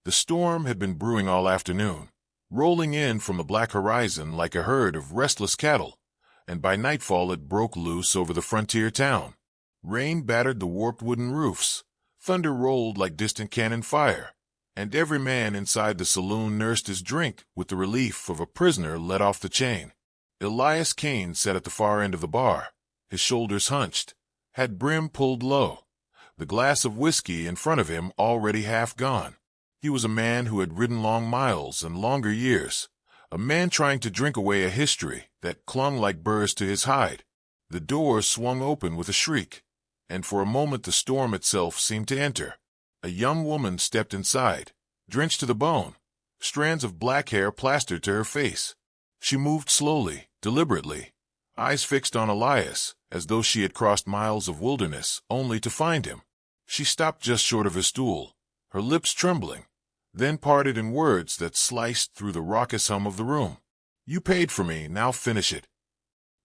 The storm had been brewing all afternoon, rolling in from the black horizon like a herd of restless cattle, and by nightfall it broke loose over the frontier town. Rain battered the warped wooden roofs, thunder rolled like distant cannon fire, and every man inside the saloon nursed his drink with the relief of a prisoner let off the chain. Elias Kane sat at the far end of the bar, his shoulders hunched, had brim pulled low, the glass of whiskey in front of him already half gone. He was a man who had ridden long miles and longer years, a man trying to drink away a history that clung like burrs to his hide. The door swung open with a shriek, and for a moment the storm itself seemed to enter. A young woman stepped inside, drenched to the bone, strands of black hair plastered to her face. She moved slowly, deliberately, eyes fixed on Elias, as though she had crossed miles of wilderness only to find him. She stopped just short of his stool, her lips trembling, then parted in words that sliced through the raucous hum of the room. "You paid for me, now finish it."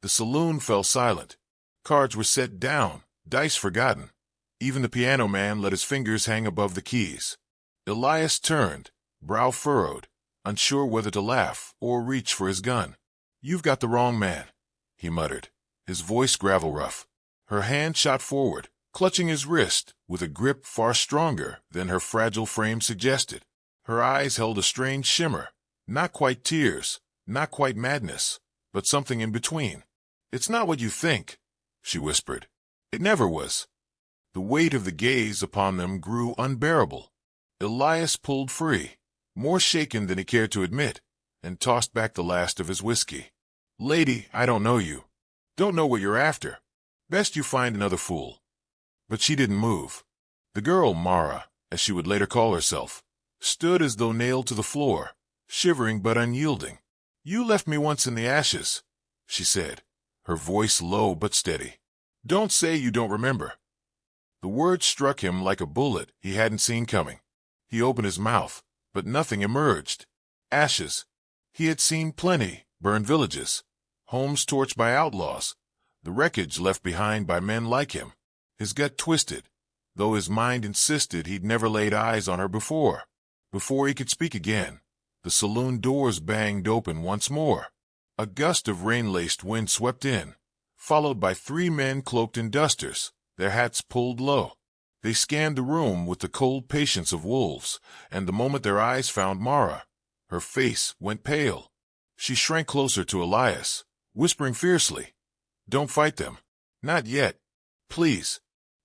The saloon fell silent. Cards were set down, dice forgotten. Even the piano man let his fingers hang above the keys. Elias turned, brow furrowed, unsure whether to laugh or reach for his gun. "You've got the wrong man," he muttered, his voice gravel rough. Her hand shot forward, clutching his wrist with a grip far stronger than her fragile frame suggested. Her eyes held a strange shimmer, not quite tears, not quite madness, but something in between. "It's not what you think," she whispered. "It never was." The weight of the gaze upon them grew unbearable. Elias pulled free, more shaken than he cared to admit, and tossed back the last of his whiskey. "Lady, I don't know you. Don't know what you're after. Best you find another fool." But she didn't move. The girl, Mara, as she would later call herself, stood as though nailed to the floor, shivering but unyielding. "You left me once in the ashes," she said, her voice low but steady. "Don't say you don't remember." The word struck him like a bullet he hadn't seen coming. He opened his mouth, but nothing emerged. Ashes. He had seen plenty, burned villages, homes torched by outlaws, the wreckage left behind by men like him. His gut twisted, though his mind insisted he'd never laid eyes on her before. Before he could speak again, the saloon doors banged open once more. A gust of rain-laced wind swept in, followed by 3 men cloaked in dusters, their hats pulled low. They scanned the room with the cold patience of wolves, and the moment their eyes found Mara, her face went pale. She shrank closer to Elias, whispering fiercely, "Don't fight them. Not yet. Please."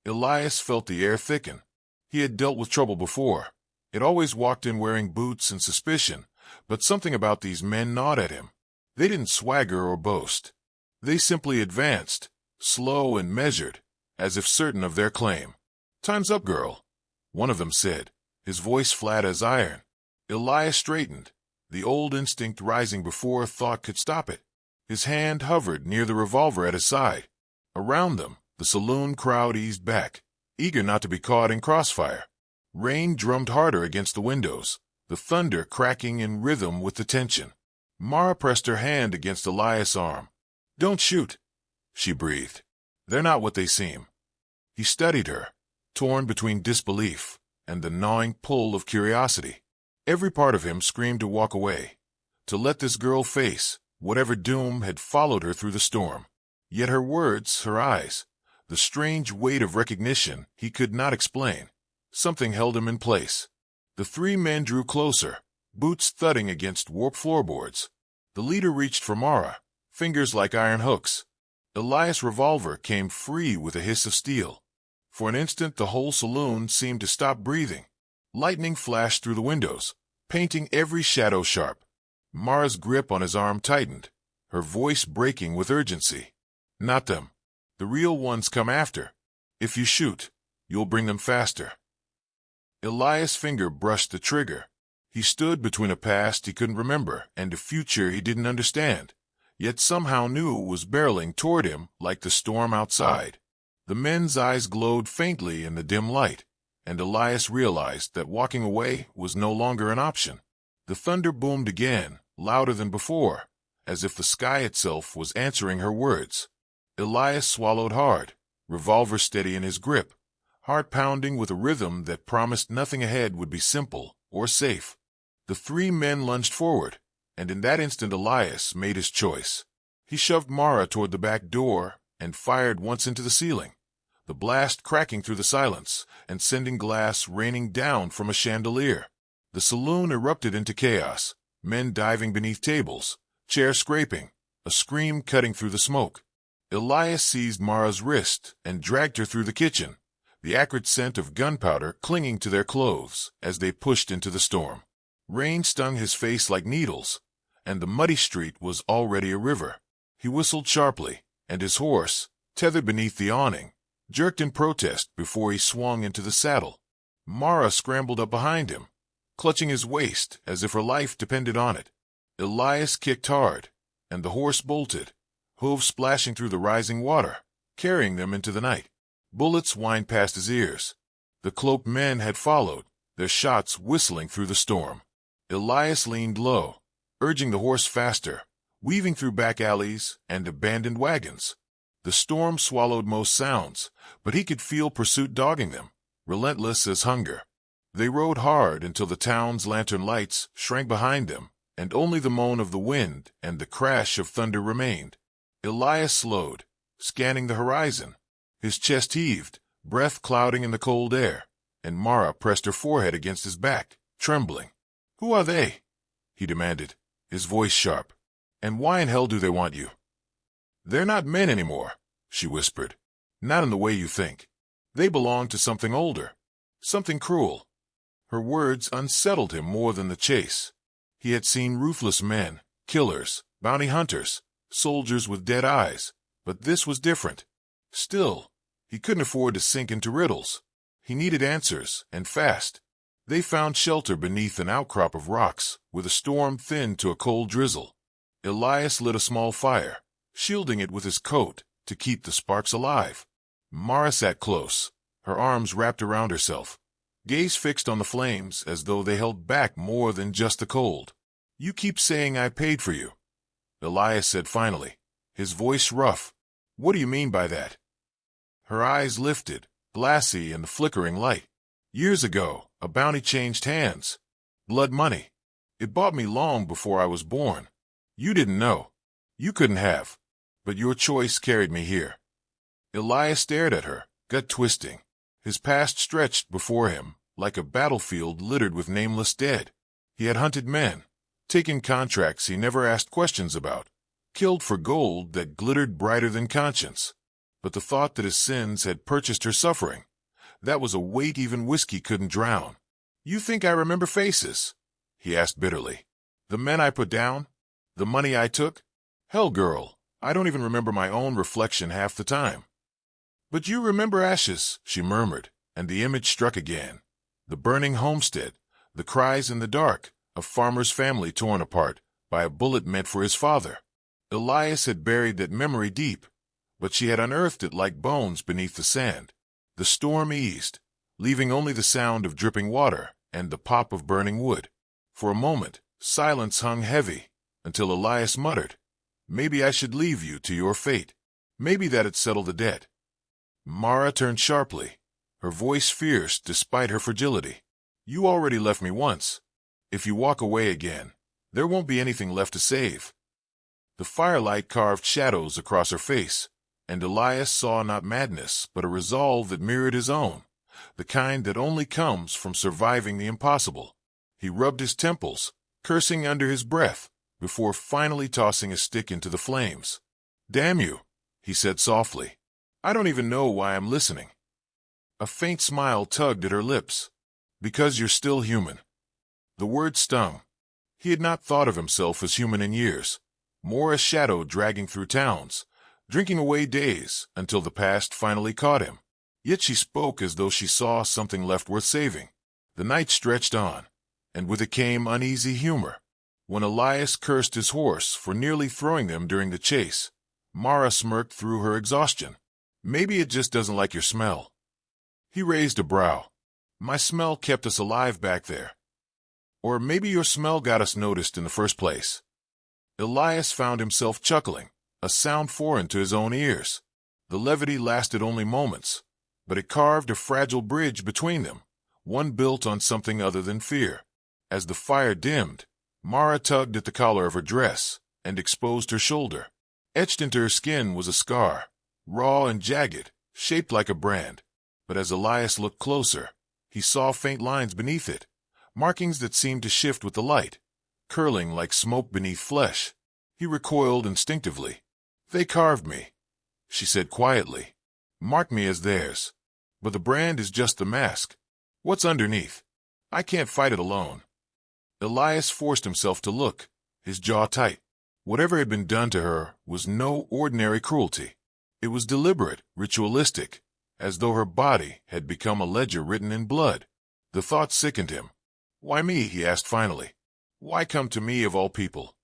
Elias felt the air thicken. He had dealt with trouble before. It always walked in wearing boots and suspicion, but something about these men gnawed at him. They didn't swagger or boast. They simply advanced, slow and measured, as if certain of their claim. "Time's up, girl," one of them said, his voice flat as iron. Elias straightened, the old instinct rising before thought could stop it. His hand hovered near the revolver at his side. Around them, the saloon crowd eased back, eager not to be caught in crossfire. Rain drummed harder against the windows, the thunder cracking in rhythm with the tension. Mara pressed her hand against Elias' arm. "Don't shoot," she breathed. "They're not what they seem." He studied her, torn between disbelief and the gnawing pull of curiosity. Every part of him screamed to walk away, to let this girl face whatever doom had followed her through the storm. Yet her words, her eyes, the strange weight of recognition he could not explain. Something held him in place. The 3 men drew closer, boots thudding against warped floorboards. The leader reached for Mara, fingers like iron hooks. Elias' revolver came free with a hiss of steel. For an instant the whole saloon seemed to stop breathing. Lightning flashed through the windows, painting every shadow sharp. Mara's grip on his arm tightened, her voice breaking with urgency. "Not them. The real ones come after. If you shoot, you'll bring them faster." Elias' finger brushed the trigger. He stood between a past he couldn't remember and a future he didn't understand, yet somehow knew it was barreling toward him like the storm outside. The men's eyes glowed faintly in the dim light, and Elias realized that walking away was no longer an option. The thunder boomed again, louder than before, as if the sky itself was answering her words. Elias swallowed hard, revolver steady in his grip, heart pounding with a rhythm that promised nothing ahead would be simple or safe. The three men lunged forward, and in that instant Elias made his choice. He shoved Mara toward the back door and fired once into the ceiling, the blast cracking through the silence and sending glass raining down from a chandelier. The saloon erupted into chaos, men diving beneath tables, chairs scraping, a scream cutting through the smoke. Elias seized Mara's wrist and dragged her through the kitchen, the acrid scent of gunpowder clinging to their clothes as they pushed into the storm. Rain stung his face like needles, and the muddy street was already a river. He whistled sharply, and his horse, tethered beneath the awning, jerked in protest before he swung into the saddle. Mara scrambled up behind him, clutching his waist as if her life depended on it. Elias kicked hard, and the horse bolted, hooves splashing through the rising water, carrying them into the night. Bullets whined past his ears. The cloaked men had followed, their shots whistling through the storm. Elias leaned low, urging the horse faster, weaving through back alleys and abandoned wagons. The storm swallowed most sounds, but he could feel pursuit dogging them, relentless as hunger. They rode hard until the town's lantern lights shrank behind them, and only the moan of the wind and the crash of thunder remained. Elias slowed, scanning the horizon. His chest heaved, breath clouding in the cold air, and Mara pressed her forehead against his back, trembling. "Who are they?" he demanded, his voice sharp. "And why in hell do they want you?" "They're not men anymore," she whispered. "Not in the way you think. They belong to something older, something cruel." Her words unsettled him more than the chase. He had seen ruthless men, killers, bounty hunters, soldiers with dead eyes, but this was different. Still, he couldn't afford to sink into riddles. He needed answers, and fast. They found shelter beneath an outcrop of rocks, with a storm thinned to a cold drizzle. Elias lit a small fire, shielding it with his coat to keep the sparks alive. Mara sat close, her arms wrapped around herself, gaze fixed on the flames as though they held back more than just the cold. "You keep saying I paid for you," Elias said finally, his voice rough. "What do you mean by that?" Her eyes lifted, glassy in the flickering light. "Years ago, a bounty changed hands. Blood money. It bought me long before I was born. You didn't know. You couldn't have. But your choice carried me here." Elias stared at her, gut twisting. His past stretched before him like a battlefield littered with nameless dead. He had hunted men, taken contracts he never asked questions about, killed for gold that glittered brighter than conscience. But the thought that his sins had purchased her suffering, that was a weight even whiskey couldn't drown. "You think I remember faces?" he asked bitterly. "The men I put down? The money I took? Hell, girl, I don't even remember my own reflection half the time." "But you remember ashes," she murmured, and the image struck again. The burning homestead, the cries in the dark, a farmer's family torn apart by a bullet meant for his father. Elias had buried that memory deep, but she had unearthed it like bones beneath the sand. The storm eased, leaving only the sound of dripping water and the pop of burning wood. For a moment, silence hung heavy, until Elias muttered, "Maybe I should leave you to your fate. Maybe that'd settle the debt." Mara turned sharply, her voice fierce despite her fragility. "You already left me once. If you walk away again, there won't be anything left to save." The firelight carved shadows across her face, and Elias saw not madness but a resolve that mirrored his own, the kind that only comes from surviving the impossible. He rubbed his temples, cursing under his breath, before finally tossing a stick into the flames. "Damn you," he said softly. "I don't even know why I'm listening." A faint smile tugged at her lips. "Because you're still human." The word stung. He had not thought of himself as human in years, more a shadow dragging through towns, drinking away days until the past finally caught him. Yet she spoke as though she saw something left worth saving. The night stretched on, and with it came uneasy humor. When Elias cursed his horse for nearly throwing them during the chase, Mara smirked through her exhaustion. "Maybe it just doesn't like your smell." He raised a brow. "My smell kept us alive back there. Or maybe your smell got us noticed in the first place." Elias found himself chuckling, a sound foreign to his own ears. The levity lasted only moments, but it carved a fragile bridge between them, one built on something other than fear. As the fire dimmed, Mara tugged at the collar of her dress and exposed her shoulder. Etched into her skin was a scar, raw and jagged, shaped like a brand. But as Elias looked closer, he saw faint lines beneath it, markings that seemed to shift with the light, curling like smoke beneath flesh. He recoiled instinctively. "They carved me," she said quietly. "Marked me as theirs. But the brand is just the mask. What's underneath? I can't fight it alone." Elias forced himself to look, his jaw tight. Whatever had been done to her was no ordinary cruelty. It was deliberate, ritualistic, as though her body had become a ledger written in blood. The thought sickened him. "Why me?" he asked finally. "Why come to me of all people?"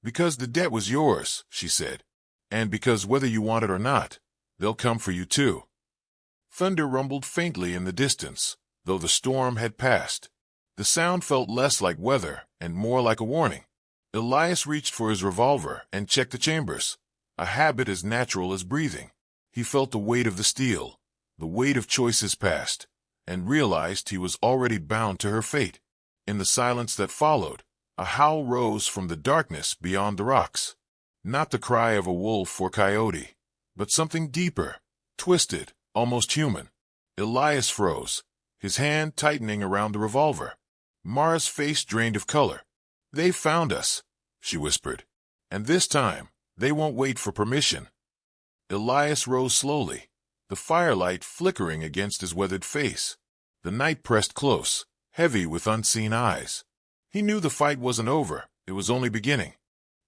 "Because the debt was yours," she said, "and because whether you want it or not, they'll come for you too." Thunder rumbled faintly in the distance, though the storm had passed. The sound felt less like weather and more like a warning. Elias reached for his revolver and checked the chambers, a habit as natural as breathing. He felt the weight of the steel, the weight of choices past, and realized he was already bound to her fate. In the silence that followed, a howl rose from the darkness beyond the rocks. Not the cry of a wolf or coyote, but something deeper, twisted, almost human. Elias froze, his hand tightening around the revolver. Mara's face drained of color. "They found us," she whispered. "And this time, they won't wait for permission." Elias rose slowly, the firelight flickering against his weathered face. The night pressed close, heavy with unseen eyes. He knew the fight wasn't over, it was only beginning.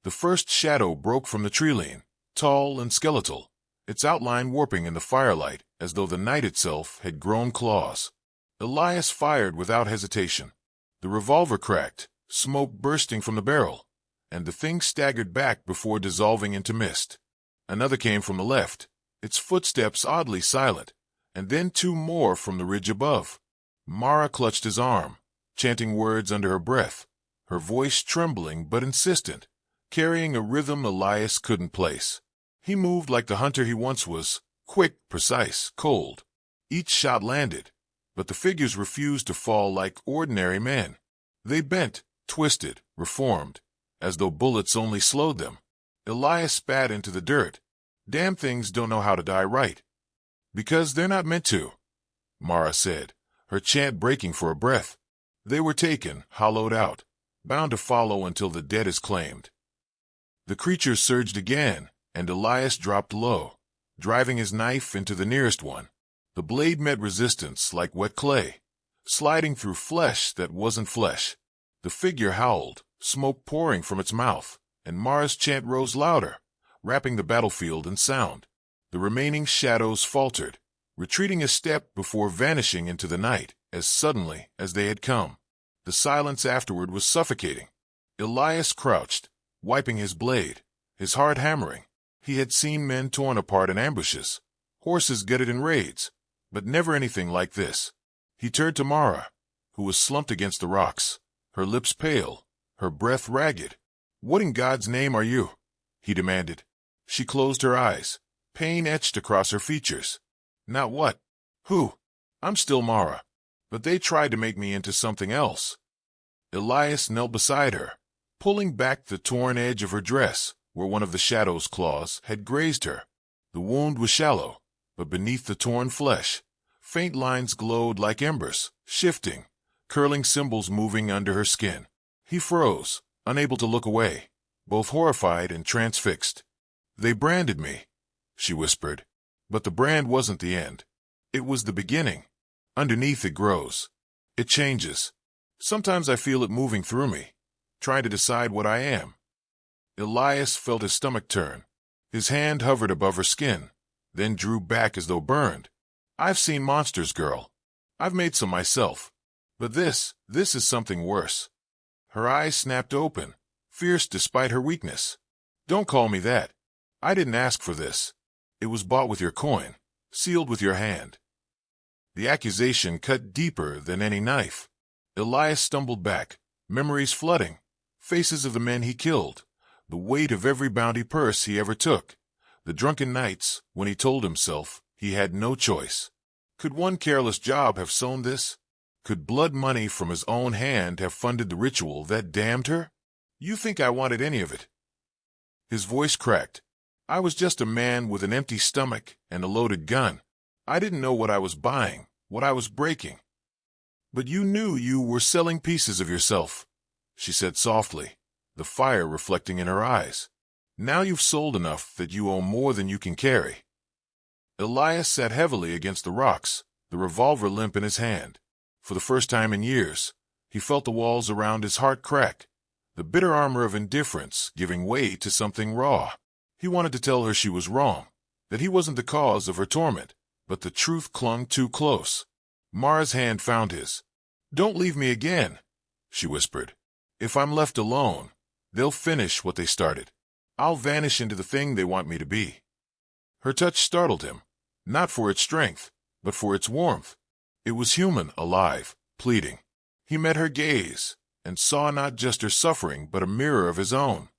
The first shadow broke from the treeline, tall and skeletal, its outline warping in the firelight as though the night itself had grown claws. Elias fired without hesitation. The revolver cracked, smoke bursting from the barrel, and the thing staggered back before dissolving into mist. Another came from the left, its footsteps oddly silent, and then two more from the ridge above. Mara clutched his arm, chanting words under her breath, her voice trembling but insistent, carrying a rhythm Elias couldn't place. He moved like the hunter he once was, quick, precise, cold. Each shot landed, but the figures refused to fall like ordinary men. They bent, twisted, reformed, as though bullets only slowed them. Elias spat into the dirt. "Damn things don't know how to die right." "Because they're not meant to," Mara said, her chant breaking for a breath. "They were taken, hollowed out, bound to follow until the dead is claimed." The creatures surged again, and Elias dropped low, driving his knife into the nearest one. The blade met resistance like wet clay, sliding through flesh that wasn't flesh. The figure howled, smoke pouring from its mouth, and Mara's chant rose louder, wrapping the battlefield in sound. The remaining shadows faltered, retreating a step before vanishing into the night as suddenly as they had come. The silence afterward was suffocating. Elias crouched, wiping his blade, his heart hammering. He had seen men torn apart in ambushes, horses gutted in raids, but never anything like this. He turned to Mara, who was slumped against the rocks, her lips pale, her breath ragged. "What in God's name are you?" he demanded. She closed her eyes, pain etched across her features. "Not what? Who? I'm still Mara, but they tried to make me into something else." Elias knelt beside her, pulling back the torn edge of her dress where one of the shadow's claws had grazed her. The wound was shallow, but beneath the torn flesh, faint lines glowed like embers, shifting, curling symbols moving under her skin. He froze, unable to look away, both horrified and transfixed. "They branded me," she whispered. "But the brand wasn't the end. It was the beginning. Underneath it grows. It changes. Sometimes I feel it moving through me, trying to decide what I am." Elias felt his stomach turn. His hand hovered above her skin, then drew back as though burned. "I've seen monsters, girl. I've made some myself. But this is something worse." Her eyes snapped open, fierce despite her weakness. "Don't call me that. I didn't ask for this. It was bought with your coin, sealed with your hand." The accusation cut deeper than any knife. Elias stumbled back, memories flooding, faces of the men he killed, the weight of every bounty purse he ever took, the drunken nights when he told himself he had no choice. Could one careless job have sown this? Could blood money from his own hand have funded the ritual that damned her? You think I wanted any of it? His voice cracked. I was just a man with an empty stomach and a loaded gun. I didn't know what I was buying, what I was breaking. But you knew you were selling pieces of yourself, she said softly, the fire reflecting in her eyes. Now you've sold enough that you owe more than you can carry. Elias sat heavily against the rocks, the revolver limp in his hand. For the first time in years, he felt the walls around his heart crack, the bitter armor of indifference giving way to something raw. He wanted to tell her she was wrong, that he wasn't the cause of her torment, but the truth clung too close. Mara's hand found his. Don't leave me again, she whispered. If I'm left alone, they'll finish what they started. I'll vanish into the thing they want me to be. Her touch startled him, not for its strength, but for its warmth. It was human, alive, pleading. He met her gaze, and saw not just her suffering, but a mirror of his own.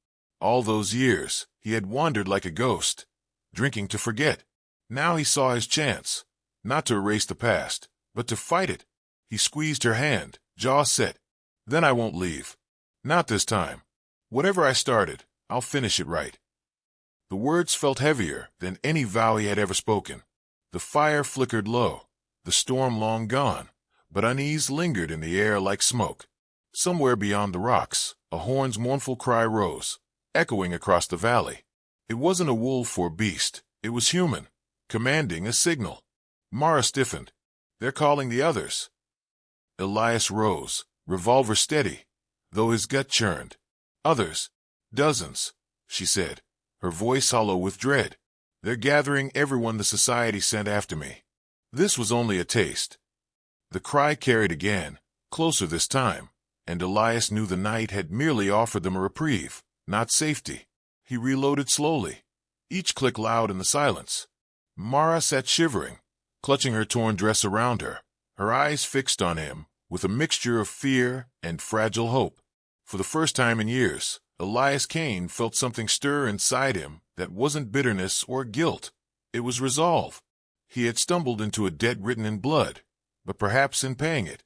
All those years, he had wandered like a ghost, drinking to forget. Now he saw his chance, not to erase the past, but to fight it. He squeezed her hand, jaw set. Then I won't leave. Not this time. Whatever I started, I'll finish it right. The words felt heavier than any vow he had ever spoken. The fire flickered low, the storm long gone, but unease lingered in the air like smoke. Somewhere beyond the rocks, a horn's mournful cry rose, echoing across the valley. It wasn't a wolf or beast, it was human, commanding a signal. Mara stiffened. They're calling the others. Elias rose, revolver steady, though his gut churned. Others. Dozens, she said, her voice hollow with dread. They're gathering everyone the society sent after me. This was only a taste. The cry carried again, closer this time, and Elias knew the night had merely offered them a reprieve, not safety. He reloaded slowly, each click loud in the silence. Mara sat shivering, clutching her torn dress around her, her eyes fixed on him with a mixture of fear and fragile hope. For the first time in years, Elias Kane felt something stir inside him that wasn't bitterness or guilt. It was resolve. He had stumbled into a debt written in blood, but perhaps in paying it,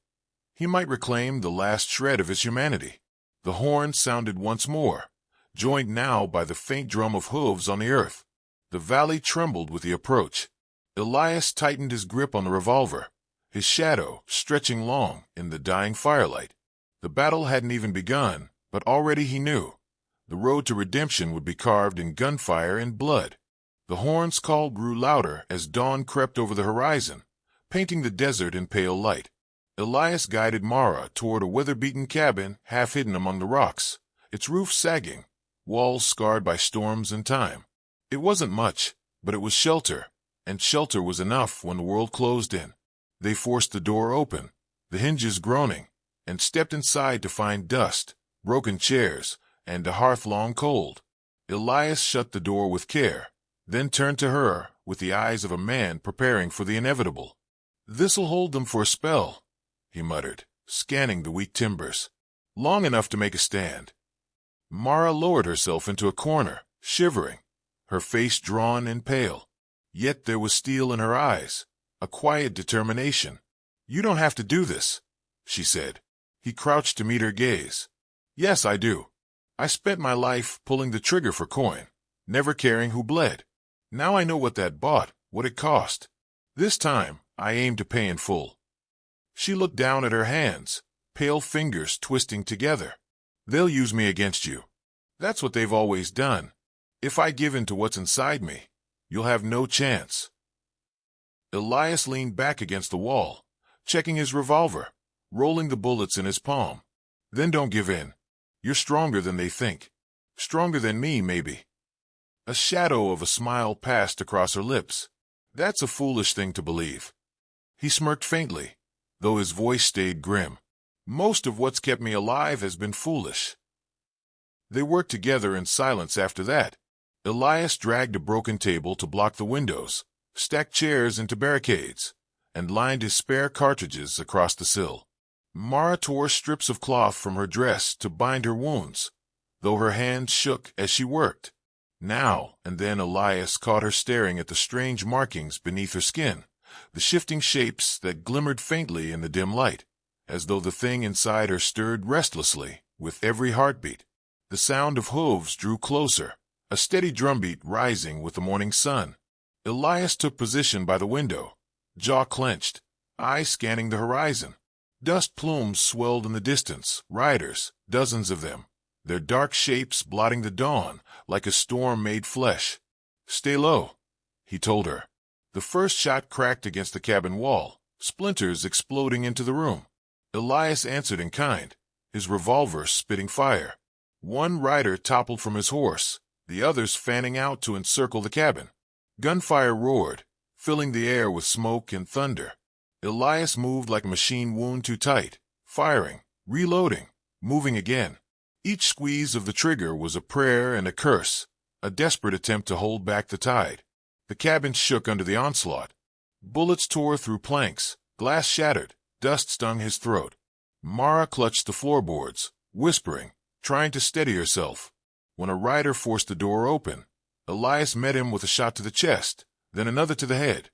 he might reclaim the last shred of his humanity. The horn sounded once more, joined now by the faint drum of hooves on the earth. The valley trembled with the approach. Elias tightened his grip on the revolver, his shadow stretching long in the dying firelight. The battle hadn't even begun, but already he knew. The road to redemption would be carved in gunfire and blood. The horn's call grew louder as dawn crept over the horizon, painting the desert in pale light. Elias guided Mara toward a weather-beaten cabin half hidden among the rocks, its roof sagging, walls scarred by storms and time. It wasn't much, but it was shelter, and shelter was enough when the world closed in. They forced the door open, the hinges groaning, and stepped inside to find dust, broken chairs, and a hearth long cold. Elias shut the door with care, then turned to her with the eyes of a man preparing for the inevitable. "This'll hold them for a spell," he muttered, scanning the weak timbers. "Long enough to make a stand." Mara lowered herself into a corner, shivering, her face drawn and pale. Yet there was steel in her eyes, a quiet determination. "You don't have to do this," she said. He crouched to meet her gaze. "Yes, I do. I spent my life pulling the trigger for coin, never caring who bled. Now I know what that bought, what it cost. This time, I aim to pay in full." She looked down at her hands, pale fingers twisting together. "They'll use me against you. That's what they've always done. If I give in to what's inside me, you'll have no chance." Elias leaned back against the wall, checking his revolver, rolling the bullets in his palm. "Then don't give in. You're stronger than they think. Stronger than me, maybe." A shadow of a smile passed across her lips. "That's a foolish thing to believe." He smirked faintly, though his voice stayed grim. "Most of what's kept me alive has been foolish." They worked together in silence after that. Elias dragged a broken table to block the windows, stacked chairs into barricades, and lined his spare cartridges across the sill. Mara tore strips of cloth from her dress to bind her wounds, though her hands shook as she worked. Now and then Elias caught her staring at the strange markings beneath her skin, the shifting shapes that glimmered faintly in the dim light. as though the thing inside her stirred restlessly with every heartbeat. The sound of hooves drew closer, a steady drumbeat rising with the morning sun. Elias took position by the window, jaw clenched, eyes scanning the horizon. Dust plumes swelled in the distance, riders, dozens of them, their dark shapes blotting the dawn like a storm made flesh. "Stay low," he told her. The first shot cracked against the cabin wall, splinters exploding into the room. Elias answered in kind, his revolver spitting fire. One rider toppled from his horse, the others fanning out to encircle the cabin. Gunfire roared, filling the air with smoke and thunder. Elias moved like a machine wound too tight, firing, reloading, moving again. Each squeeze of the trigger was a prayer and a curse, a desperate attempt to hold back the tide. The cabin shook under the onslaught. Bullets tore through planks, glass shattered, dust stung his throat. Mara clutched the floorboards, whispering, trying to steady herself. When a rider forced the door open, Elias met him with a shot to the chest, then another to the head,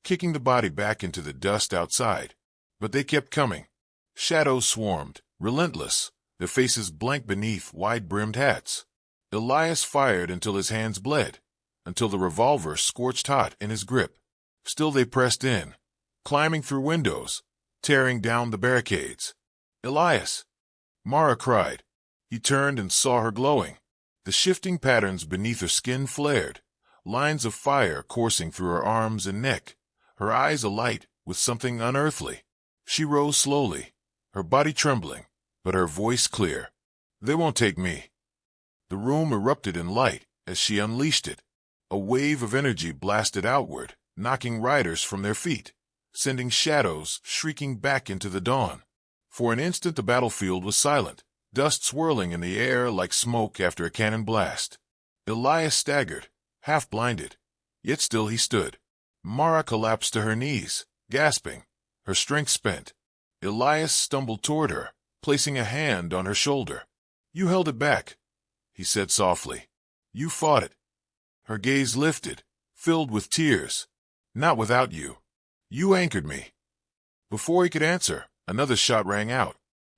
kicking the body back into the dust outside. But they kept coming. Shadows swarmed, relentless, their faces blank beneath wide-brimmed hats. Elias fired until his hands bled, until the revolver scorched hot in his grip. Still they pressed in, climbing through windows, tearing down the barricades. "Elias!" Mara cried. He turned and saw her glowing. The shifting patterns beneath her skin flared, lines of fire coursing through her arms and neck, her eyes alight with something unearthly. She rose slowly, her body trembling, but her voice clear. "They won't take me." The room erupted in light as she unleashed it. A wave of energy blasted outward, knocking riders from their feet, sending shadows shrieking back into the dawn. For an instant the battlefield was silent, dust swirling in the air like smoke after a cannon blast. Elias staggered, half-blinded, yet still he stood. Mara collapsed to her knees, gasping, her strength spent. Elias stumbled toward her, placing a hand on her shoulder. "You held it back," he said softly. "You fought it." Her gaze lifted, filled with tears. "Not without you. You anchored me." Before he could answer, another shot rang out.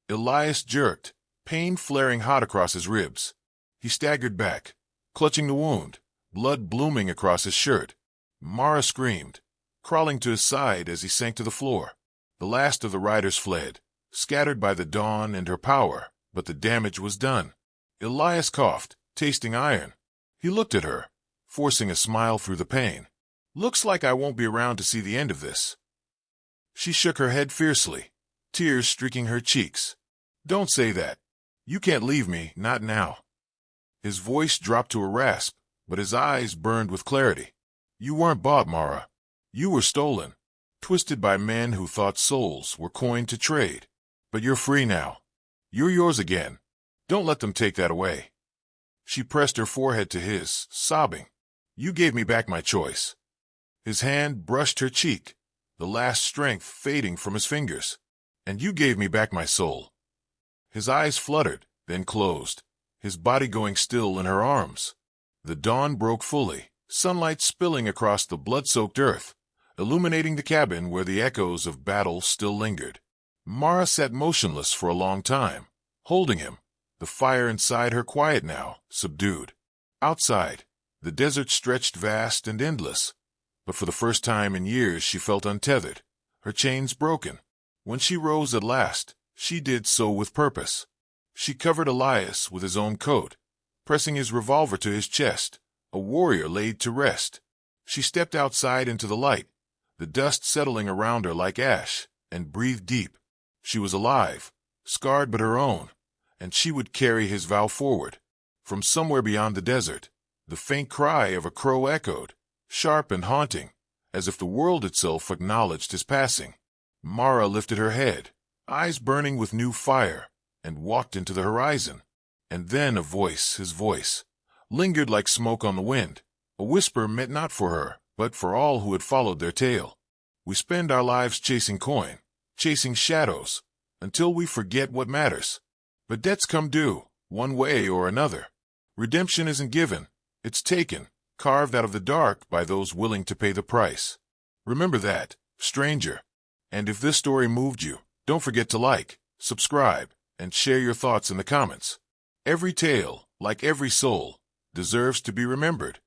Elias jerked, pain flaring hot across his ribs. He staggered back, clutching the wound, blood blooming across his shirt. Mara screamed, crawling to his side as he sank to the floor. The last of the riders fled, scattered by the dawn and her power, but the damage was done. Elias coughed, tasting iron. He looked at her, forcing a smile through the pain. "Looks like I won't be around to see the end of this." She shook her head fiercely, tears streaking her cheeks. "Don't say that. You can't leave me, not now." His voice dropped to a rasp, but his eyes burned with clarity. "You weren't bought, Mara. You were stolen, twisted by men who thought souls were coined to trade. But you're free now. You're yours again. Don't let them take that away." She pressed her forehead to his, sobbing. "You gave me back my choice." His hand brushed her cheek, the last strength fading from his fingers. "And you gave me back my soul." His eyes fluttered, then closed, his body going still in her arms. The dawn broke fully, sunlight spilling across the blood-soaked earth, illuminating the cabin where the echoes of battle still lingered. Mara sat motionless for a long time, holding him, the fire inside her quiet now, subdued. Outside, the desert stretched vast and endless, but for the first time in years she felt untethered, her chains broken. When she rose at last, she did so with purpose. She covered Elias with his own coat, pressing his revolver to his chest, a warrior laid to rest. She stepped outside into the light, the dust settling around her like ash, and breathed deep. She was alive, scarred but her own, and she would carry his vow forward. From somewhere beyond the desert, the faint cry of a crow echoed, sharp and haunting, as if the world itself acknowledged his passing. Mara lifted her head, eyes burning with new fire, and walked into the horizon. And then a voice, his voice, lingered like smoke on the wind, a whisper meant not for her, but for all who had followed their tale. We spend our lives chasing coin, chasing shadows, until we forget what matters. But debts come due, one way or another. Redemption isn't given, it's taken, carved out of the dark by those willing to pay the price. Remember that, stranger. And if this story moved you, Don't forget to like, subscribe, and share your thoughts in the comments. Every tale, like every soul, deserves to be remembered.